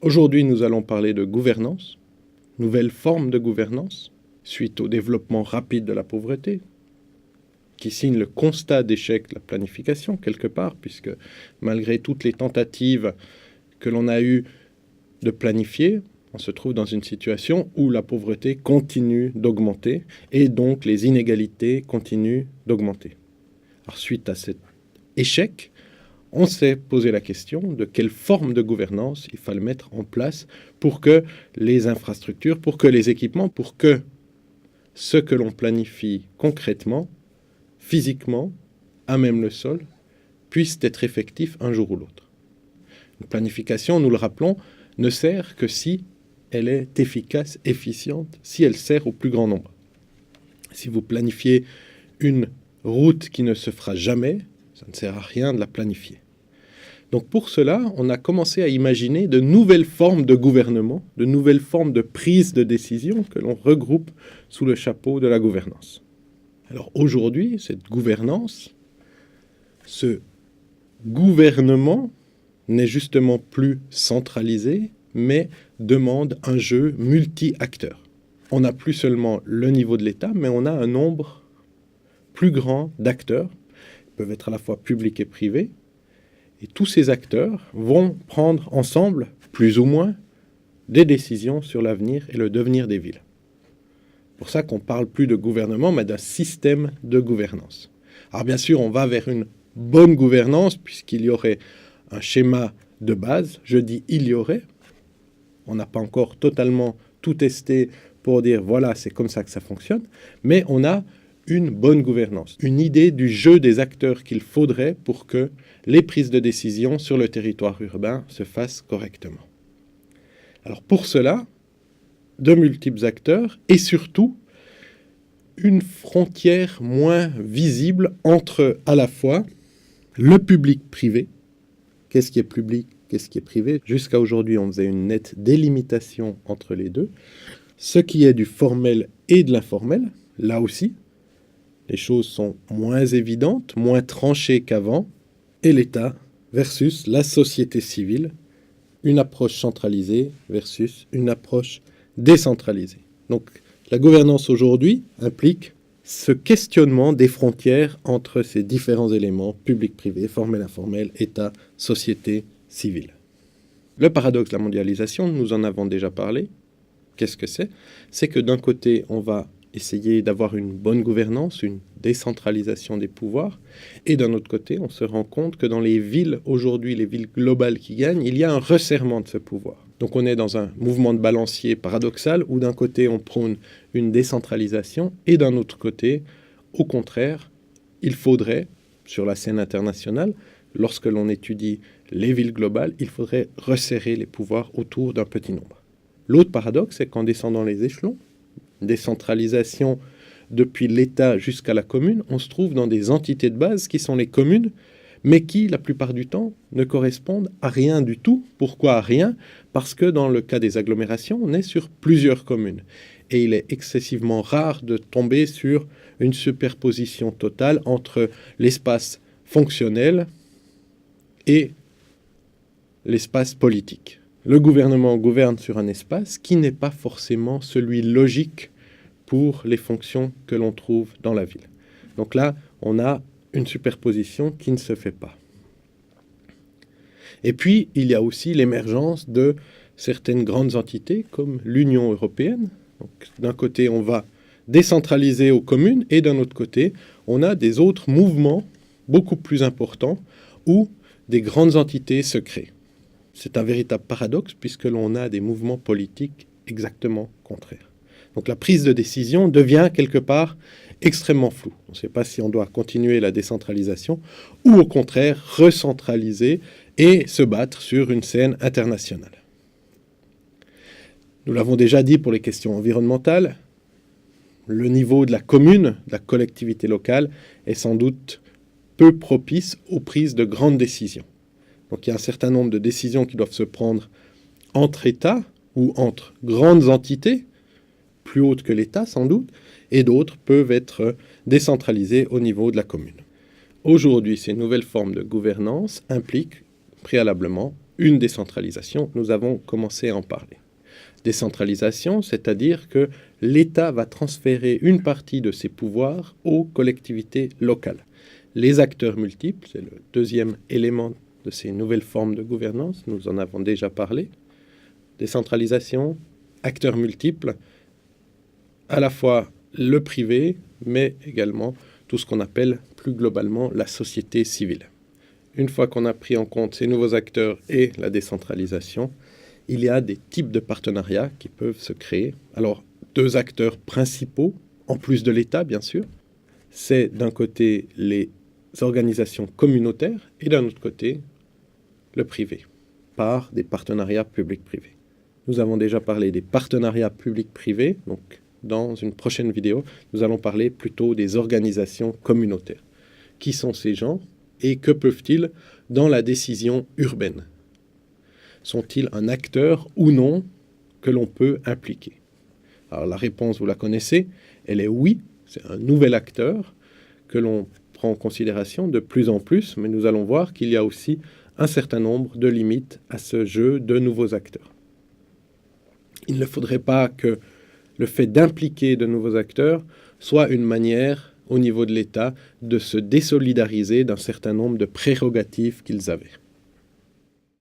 Aujourd'hui, nous allons parler de gouvernance, nouvelle forme de gouvernance, suite au développement rapide de la pauvreté, qui signe le constat d'échec de la planification, quelque part, puisque malgré toutes les tentatives que l'on a eues de planifier, on se trouve dans une situation où la pauvreté continue d'augmenter et donc les inégalités continuent d'augmenter. Alors, suite à cet échec, on s'est posé la question de quelle forme de gouvernance il fallait mettre en place pour que les infrastructures, pour que les équipements, pour que ce que l'on planifie concrètement, physiquement, à même le sol, puisse être effectif un jour ou l'autre. Une planification, nous le rappelons, ne sert que si elle est efficace, efficiente, si elle sert au plus grand nombre. Si vous planifiez une route qui ne se fera jamais, ça ne sert à rien de la planifier. Donc pour cela, on a commencé à imaginer de nouvelles formes de gouvernement, de nouvelles formes de prise de décision que l'on regroupe sous le chapeau de la gouvernance. Alors aujourd'hui, cette gouvernance, ce gouvernement n'est justement plus centralisé, mais demande un jeu multi-acteurs. On n'a plus seulement le niveau de l'État, mais on a un nombre plus grand d'acteurs, qui peuvent être à la fois publics et privés, et tous ces acteurs vont prendre ensemble, plus ou moins, des décisions sur l'avenir et le devenir des villes. C'est pour ça qu'on ne parle plus de gouvernement, mais d'un système de gouvernance. Alors bien sûr, on va vers une bonne gouvernance, puisqu'il y aurait un schéma de base. Je dis il y aurait. On n'a pas encore totalement tout testé pour dire voilà, c'est comme ça que ça fonctionne, mais on a une bonne gouvernance, une idée du jeu des acteurs qu'il faudrait pour que les prises de décision sur le territoire urbain se fassent correctement. Alors pour cela, de multiples acteurs et surtout une frontière moins visible entre à la fois le public-privé, qu'est-ce qui est public, qu'est-ce qui est privé. Jusqu'à aujourd'hui, on faisait une nette délimitation entre les deux. Ce qui est du formel et de l'informel, là aussi, les choses sont moins évidentes, moins tranchées qu'avant. Et l'État versus la société civile, une approche centralisée versus une approche décentralisée. Donc la gouvernance aujourd'hui implique ce questionnement des frontières entre ces différents éléments, public-privé, formel-informel, État, société civile. Le paradoxe de la mondialisation, nous en avons déjà parlé. Qu'est-ce que c'est ? C'est que d'un côté, on va essayer d'avoir une bonne gouvernance, une décentralisation des pouvoirs, et d'un autre côté, on se rend compte que dans les villes, aujourd'hui, les villes globales qui gagnent, il y a un resserrement de ce pouvoir. Donc on est dans un mouvement de balancier paradoxal, où d'un côté, on prône une décentralisation, et d'un autre côté, au contraire, il faudrait, sur la scène internationale, lorsque l'on étudie les villes globales, il faudrait resserrer les pouvoirs autour d'un petit nombre. L'autre paradoxe, c'est qu'en descendant les échelons, décentralisation depuis l'État jusqu'à la commune, on se trouve dans des entités de base qui sont les communes, mais qui, la plupart du temps, ne correspondent à rien du tout. Pourquoi à rien ? Parce que dans le cas des agglomérations, on est sur plusieurs communes. Et il est excessivement rare de tomber sur une superposition totale entre l'espace fonctionnel et l'espace politique. Le gouvernement gouverne sur un espace qui n'est pas forcément celui logique pour les fonctions que l'on trouve dans la ville. Donc là, on a une superposition qui ne se fait pas. Et puis, il y a aussi l'émergence de certaines grandes entités comme l'Union européenne. Donc, d'un côté, on va décentraliser aux communes et d'un autre côté, on a des autres mouvements beaucoup plus importants où des grandes entités se créent. C'est un véritable paradoxe puisque l'on a des mouvements politiques exactement contraires. Donc la prise de décision devient quelque part extrêmement floue. On ne sait pas si on doit continuer la décentralisation ou au contraire recentraliser et se battre sur une scène internationale. Nous l'avons déjà dit pour les questions environnementales, le niveau de la commune, de la collectivité locale, est sans doute peu propice aux prises de grandes décisions. Donc il y a un certain nombre de décisions qui doivent se prendre entre États ou entre grandes entités, plus hautes que l'État sans doute, et d'autres peuvent être décentralisées au niveau de la commune. Aujourd'hui, ces nouvelles formes de gouvernance impliquent préalablement une décentralisation, nous avons commencé à en parler. Décentralisation, c'est-à-dire que l'État va transférer une partie de ses pouvoirs aux collectivités locales. Les acteurs multiples, c'est le deuxième élément de ces nouvelles formes de gouvernance, nous en avons déjà parlé. Décentralisation, acteurs multiples, à la fois le privé, mais également tout ce qu'on appelle plus globalement la société civile. Une fois qu'on a pris en compte ces nouveaux acteurs et la décentralisation, il y a des types de partenariats qui peuvent se créer. Alors, deux acteurs principaux, en plus de l'État, bien sûr, c'est d'un côté les organisations communautaires et d'un autre côté le privé, par des partenariats publics-privés. Nous avons déjà parlé des partenariats publics-privés, donc dans une prochaine vidéo, nous allons parler plutôt des organisations communautaires. Qui sont ces gens et que peuvent-ils dans la décision urbaine? Sont-ils un acteur ou non que l'on peut impliquer? Alors la réponse, vous la connaissez, elle est oui, c'est un nouvel acteur que l'on prend en considération de plus en plus, mais nous allons voir qu'il y a aussi un certain nombre de limites à ce jeu de nouveaux acteurs. Il ne faudrait pas que le fait d'impliquer de nouveaux acteurs soit une manière, au niveau de l'État, de se désolidariser d'un certain nombre de prérogatives qu'ils avaient.